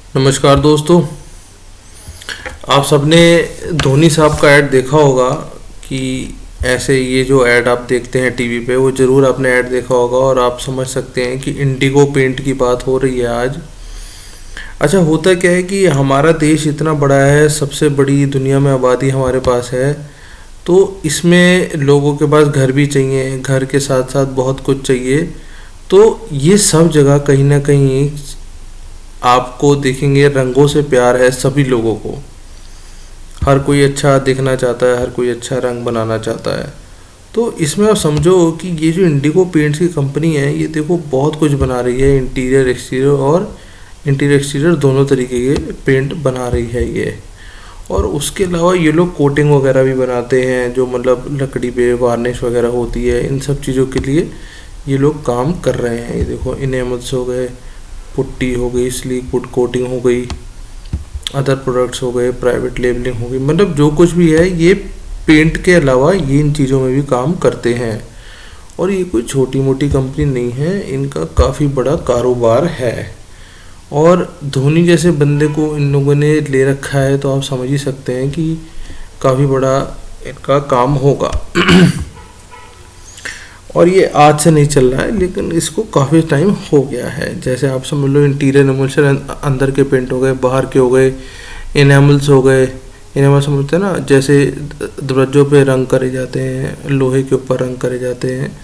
नमस्कार दोस्तों। आप सबने धोनी साहब का ऐड देखा होगा कि ऐसे ये जो ऐड आप देखते हैं टीवी पे, वो ज़रूर आपने ऐड देखा होगा और आप समझ सकते हैं कि इंडिगो पेंट की बात हो रही है आज। अच्छा, होता क्या है कि हमारा देश इतना बड़ा है, सबसे बड़ी दुनिया में आबादी हमारे पास है, तो इसमें लोगों के पास घर भी चाहिए, घर के साथ साथ बहुत कुछ चाहिए। तो ये सब जगह कहीं ना कहीं आपको देखेंगे रंगों से प्यार है सभी लोगों को। हर कोई अच्छा दिखना चाहता है, हर कोई अच्छा रंग बनाना चाहता है। तो इसमें आप समझो कि ये जो इंडिगो पेंट्स की कंपनी है, ये देखो बहुत कुछ बना रही है, इंटीरियर एक्सटीरियर दोनों तरीके के पेंट बना रही है ये। और उसके अलावा ये लोग कोटिंग वगैरह भी बनाते हैं, जो मतलब लकड़ी पे वार्निश वगैरह होती है, इन सब चीज़ों के लिए ये लोग काम कर रहे हैं। ये देखो इनेमल्स हो गए, पुट्टी हो गई, स्लीक पुट कोटिंग हो गई, अदर प्रोडक्ट्स हो गए, प्राइवेट लेबलिंग हो गई, मतलब जो कुछ भी है ये पेंट के अलावा ये इन चीज़ों में भी काम करते हैं। और ये कोई छोटी मोटी कंपनी नहीं है, इनका काफ़ी बड़ा कारोबार है। और धोनी जैसे बंदे को इन लोगों ने ले रखा है, तो आप समझ ही सकते हैं कि काफ़ी बड़ा इनका काम होगा। और ये आज से नहीं चल रहा है, लेकिन इसको काफ़ी टाइम हो गया है। जैसे आप समझ लो इंटीरियर एनिमल्स अंदर के पेंट हो गए, बाहर के हो गए, इनेमल्स हो गए। इनेमल समझते हैं ना, जैसे दरवाजों पे रंग करे जाते हैं, लोहे के ऊपर रंग करे जाते हैं,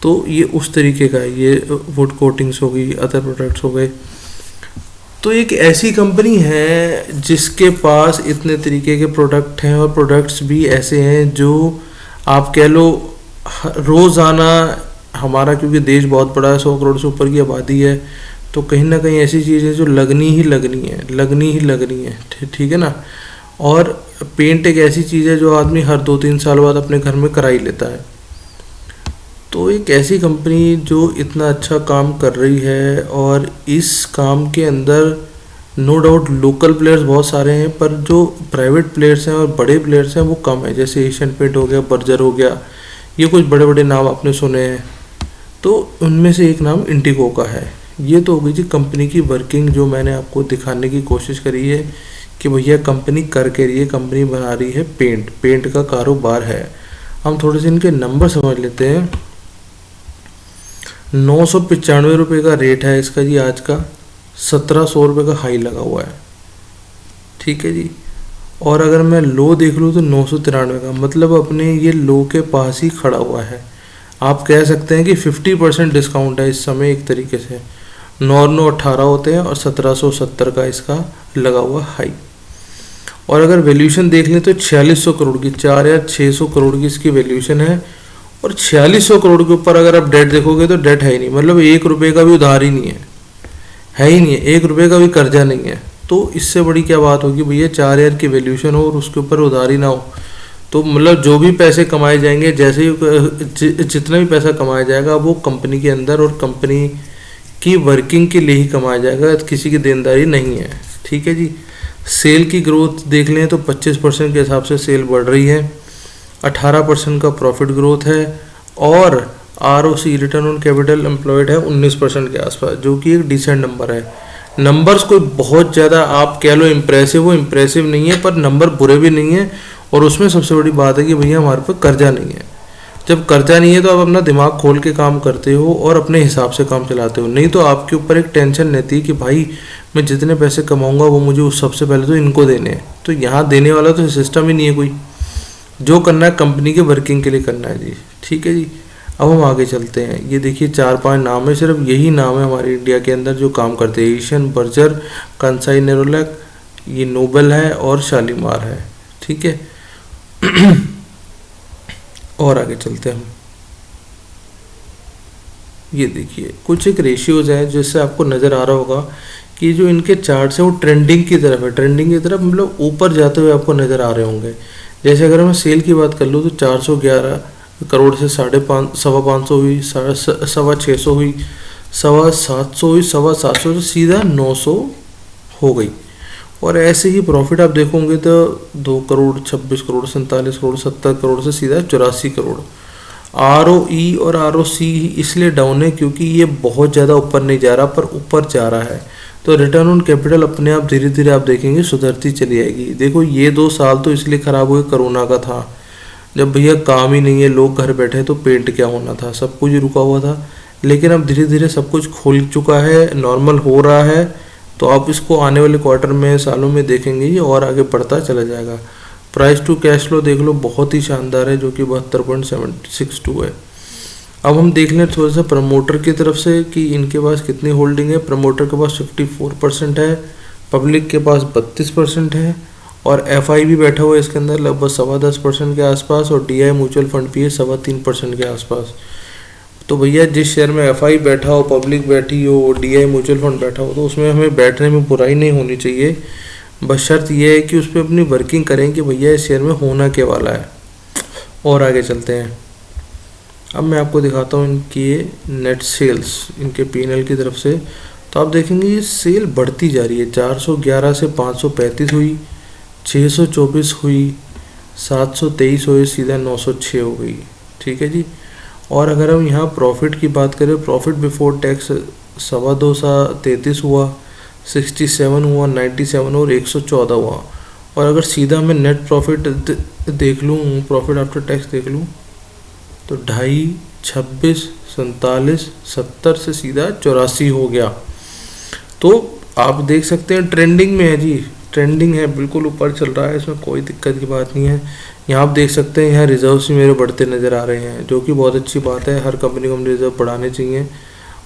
तो ये उस तरीके का है। ये वुड कोटिंग्स हो गई, अदर प्रोडक्ट्स हो गए। तो एक ऐसी कंपनी है जिसके पास इतने तरीके के प्रोडक्ट हैं, और प्रोडक्ट्स भी ऐसे हैं जो आप कह लो रोज़ाना हमारा, क्योंकि देश बहुत बड़ा है, 100 करोड़ से ऊपर की आबादी है, तो कहीं ना कहीं ऐसी चीज़ें जो लगनी ही लगनी है। ठीक है ना। और पेंट एक ऐसी चीज़ है जो आदमी हर 2-3 साल बाद अपने घर में करा ही लेता है। तो एक ऐसी कंपनी जो इतना अच्छा काम कर रही है, और इस काम के अंदर नो डाउट लोकल प्लेयर्स बहुत सारे हैं, पर जो प्राइवेट प्लेयर्स हैं और बड़े प्लेयर्स हैं वो कम है। जैसे एशियन पेंट हो गया, बर्जर हो गया, ये कुछ बड़े बड़े नाम आपने सुने हैं। तो उनमें से एक नाम इंडिगो का है। ये तो हो गई जी कंपनी की वर्किंग, जो मैंने आपको दिखाने की कोशिश करी है कि भैया कंपनी कर के रही है, कंपनी बना रही है पेंट का कारोबार है। हम थोड़े से इनके नंबर समझ लेते हैं। 995 रुपये का रेट है इसका जी आज का, 1700 रुपये का हाई लगा हुआ है। ठीक है जी। और अगर मैं लो देख लूँ तो 993 का, मतलब अपने ये लो के पास ही खड़ा हुआ है। आप कह सकते हैं कि 50% डिस्काउंट है इस समय एक तरीके से। 918 होते हैं और 1770 का इसका लगा हुआ हाई। और अगर वैल्यूशन देख लें तो 4600 करोड़ की, 4600 करोड़ की इसकी वैल्यूशन है। और 4600 करोड़ के ऊपर अगर आप डेट देखोगे तो डेट है ही नहीं, मतलब 1 रुपये का भी उधार ही नहीं है ही नहीं है, 1 रुपये का भी कर्जा नहीं है। तो इससे बड़ी क्या बात होगी भैया, 4000 की वैल्यूशन हो और उसके ऊपर उधारी ना हो। तो मतलब जो भी पैसे कमाए जाएंगे, जैसे ही जितना भी पैसा कमाया जाएगा वो कंपनी के अंदर और कंपनी की वर्किंग के लिए ही कमाया जाएगा, किसी की देनदारी नहीं है। ठीक है जी। सेल की ग्रोथ देख लें तो 25% के हिसाब से सेल बढ़ रही है, 18% का प्रॉफिट ग्रोथ है, और ROC return on capital employed है 19% के आसपास, जो कि एक डिसेंट नंबर है। नंबर्स कोई बहुत ज़्यादा आप कह लो इम्प्रेसिव नहीं है, पर नंबर बुरे भी नहीं है। और उसमें सबसे बड़ी बात है कि भैया हमारे पर कर्जा नहीं है। जब कर्जा नहीं है तो आप अपना दिमाग खोल के काम करते हो और अपने हिसाब से काम चलाते हो। नहीं तो आपके ऊपर एक टेंशन रहती है कि भाई मैं जितने पैसे कमाऊंगा वो मुझे सबसे पहले तो इनको देने हैं। तो यहाँ देने वाला तो सिस्टम ही नहीं है कोई। जो करना है कंपनी के वर्किंग के लिए करना है जी। ठीक है जी। अब हम आगे चलते हैं। ये देखिए 4-5 नाम है, सिर्फ यही नाम है हमारे इंडिया के अंदर जो काम करते हैं। एशियन, बर्जर, कंसाई नेरोलैक, ये नोबल है और शालीमार है। ठीक है। और आगे चलते हैं हम। ये देखिए कुछ एक रेशियोज हैं जिससे आपको नज़र आ रहा होगा कि जो इनके चार्ट्स हैं वो ट्रेंडिंग की तरफ है। ट्रेंडिंग की तरफ मतलब ऊपर जाते हुए आपको नज़र आ रहे होंगे। जैसे अगर मैं सेल की बात कर लूँ तो 411 करोड़ से 550 हुई, 625 हुई, 750 हुई, 750 से सीधा 900 हो गई। और ऐसे ही प्रॉफिट आप देखोगे तो 2 करोड़, 26 करोड़, 47 करोड़, 70 करोड़ से सीधा 84 करोड़। ROE और ROC इसलिए डाउन है क्योंकि ये बहुत ज़्यादा ऊपर नहीं जा रहा, पर ऊपर जा रहा है। तो रिटर्न ऑन कैपिटल अपने आप धीरे धीरे आप देखेंगे सुधरती चली आएगी। देखो ये 2 साल तो इसलिए ख़राब हुए, कोरोना का था, जब भैया काम ही नहीं है, लोग घर बैठे हैं, तो पेंट क्या होना था, सब कुछ रुका हुआ था। लेकिन अब धीरे धीरे सब कुछ खुल चुका है, नॉर्मल हो रहा है, तो आप इसको आने वाले क्वार्टर में, सालों में देखेंगे ये और आगे बढ़ता चला जाएगा। प्राइस टू कैश फ्लो देख लो, बहुत ही शानदार है, जो कि 72.762 है। अब हम देख लें थोड़ा सा प्रमोटर की तरफ से कि इनके पास कितनी होल्डिंग है। प्रमोटर के पास 54% है, पब्लिक के पास 32% है, और एफआई भी बैठा हुआ है इसके अंदर लगभग 10.25% के आसपास, और डीआई म्यूचुअल फंड भी है 3.25% के आसपास। तो भैया जिस शेयर में एफआई बैठा हो, पब्लिक बैठी हो, डीआई म्यूचुअल फंड बैठा हो, तो उसमें हमें बैठने में बुराई नहीं होनी चाहिए। बस शर्त यह है कि उस पर अपनी वर्किंग करें कि भैया इस शेयर में होना क्या वाला है। और आगे चलते हैं। अब मैं आपको दिखाता हूँ इनकी नेट सेल्स, इनके पीएनएल की तरफ से। तो आप देखेंगे ये सेल बढ़ती जा रही है, 411 से 535 हुई, 624 हुई, 723 हुई, सीधा 906 हो गई। ठीक है जी। और अगर हम यहाँ प्रॉफिट की बात करें, प्रॉफिट बिफोर टैक्स 233 हुआ, 67 हुआ, 97 और 114 हुआ। और अगर सीधा मैं नेट प्रॉफिट देख लूँ, प्रॉफिट आफ्टर टैक्स देख लूँ, तो 2.5, 26, 47, 70 से सीधा 84 हो गया। तो आप देख सकते हैं ट्रेंडिंग में है जी, ट्रेंडिंग है, बिल्कुल ऊपर चल रहा है, इसमें कोई दिक्कत की बात नहीं है। यहाँ आप देख सकते हैं, यहाँ रिजर्व्स भी मेरे बढ़ते नज़र आ रहे हैं, जो कि बहुत अच्छी बात है। हर कंपनी को हम रिजर्व बढ़ाने चाहिए,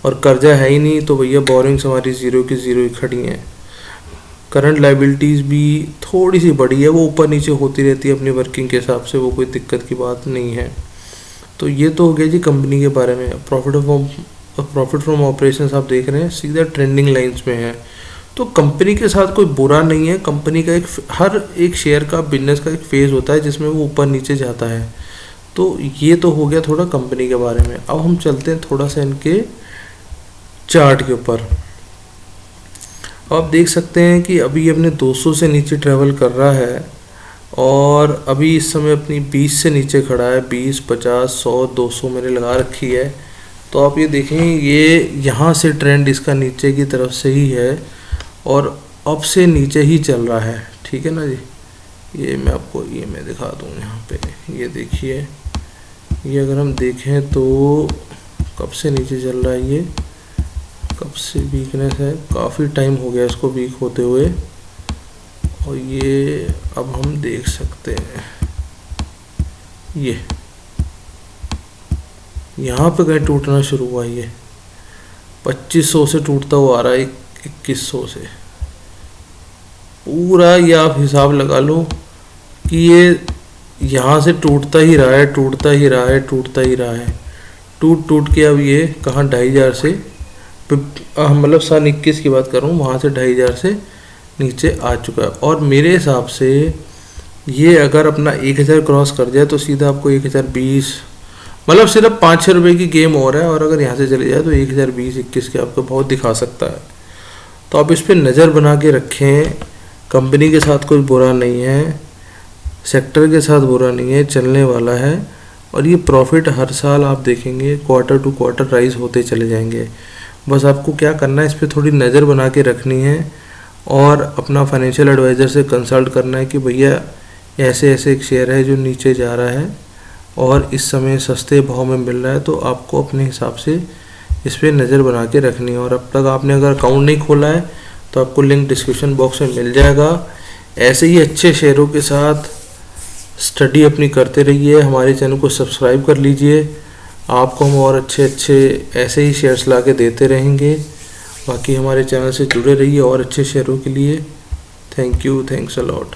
और कर्जा है ही नहीं तो भैया बोरिंग्स हमारी ज़ीरो की ज़ीरो ही खड़ी हैं। करंट लाइबिलिटीज़ भी थोड़ी सी बढ़ी है, वो ऊपर नीचे होती रहती है अपनी वर्किंग के हिसाब से, वो कोई दिक्कत की बात नहीं है। तो ये तो हो गया जी कंपनी के बारे में। प्रॉफिट फ्रॉम ऑपरेशंस आप देख रहे हैं सीधा ट्रेंडिंग लाइंस में है। तो कंपनी के साथ कोई बुरा नहीं है, कंपनी का हर एक शेयर का, बिजनेस का एक फेज़ होता है जिसमें वो ऊपर नीचे जाता है। तो ये तो हो गया थोड़ा कंपनी के बारे में। अब हम चलते हैं थोड़ा सा इनके चार्ट के ऊपर। आप देख सकते हैं कि अभी अपने 200 से नीचे ट्रेवल कर रहा है, और अभी इस समय अपनी 20 से नीचे खड़ा है। 20, 50, 100, 200 मैंने लगा रखी है। तो आप ये देखें, ये यहाँ से ट्रेंड इसका नीचे की तरफ से ही है, और अब से नीचे ही चल रहा है। ठीक है ना जी। ये मैं आपको मैं दिखा दूँ यहाँ पे, ये देखिए, ये अगर हम देखें तो कब से नीचे चल रहा है, ये कब से वीकनेस है, काफ़ी टाइम हो गया इसको वीक होते हुए। और ये अब हम देख सकते हैं, ये यहाँ पे कहीं टूटना शुरू हुआ, ये 2500 से टूटता हुआ आ रहा है, 2100 से पूरा। ये आप हिसाब लगा लो कि ये यहाँ से टूटता ही रहा है, टूटता ही रहा है, टूटता ही रहा है, टूट के अब ये कहाँ 2500 से, मतलब सन 21 की बात कर रहा हूँ, वहाँ से 2500 से नीचे आ चुका है। और मेरे हिसाब से ये अगर अपना 1000 क्रॉस कर जाए तो सीधा आपको 1020, मतलब सिर्फ 5-6 रुपये की गेम हो रहा है। और अगर यहाँ से चले जाए तो 1020-21 के आपको बहुत दिखा सकता है। तो आप इस पर नज़र बना के रखें। कंपनी के साथ कोई बुरा नहीं है, सेक्टर के साथ बुरा नहीं है, चलने वाला है। और ये प्रॉफिट हर साल आप देखेंगे क्वार्टर टू क्वार्टर राइज होते चले जाएंगे। बस आपको क्या करना है, इस पर थोड़ी नज़र बना के रखनी है, और अपना फाइनेंशियल एडवाइज़र से कंसल्ट करना है कि भैया ऐसे ऐसे एक शेयर है जो नीचे जा रहा है और इस समय सस्ते भाव में मिल रहा है, तो आपको अपने हिसाब से इस पर नज़र बना के रखनी है। और अब तक आपने अगर अकाउंट नहीं खोला है तो आपको लिंक डिस्क्रिप्शन बॉक्स में मिल जाएगा। ऐसे ही अच्छे शेयरों के साथ स्टडी अपनी करते रहिए, हमारे चैनल को सब्सक्राइब कर लीजिए। आपको हम और अच्छे ऐसे ही शेयर्स ला के देते रहेंगे। बाकी हमारे चैनल से जुड़े रहिए और अच्छे शेयरों के लिए। Thank you, thanks a lot.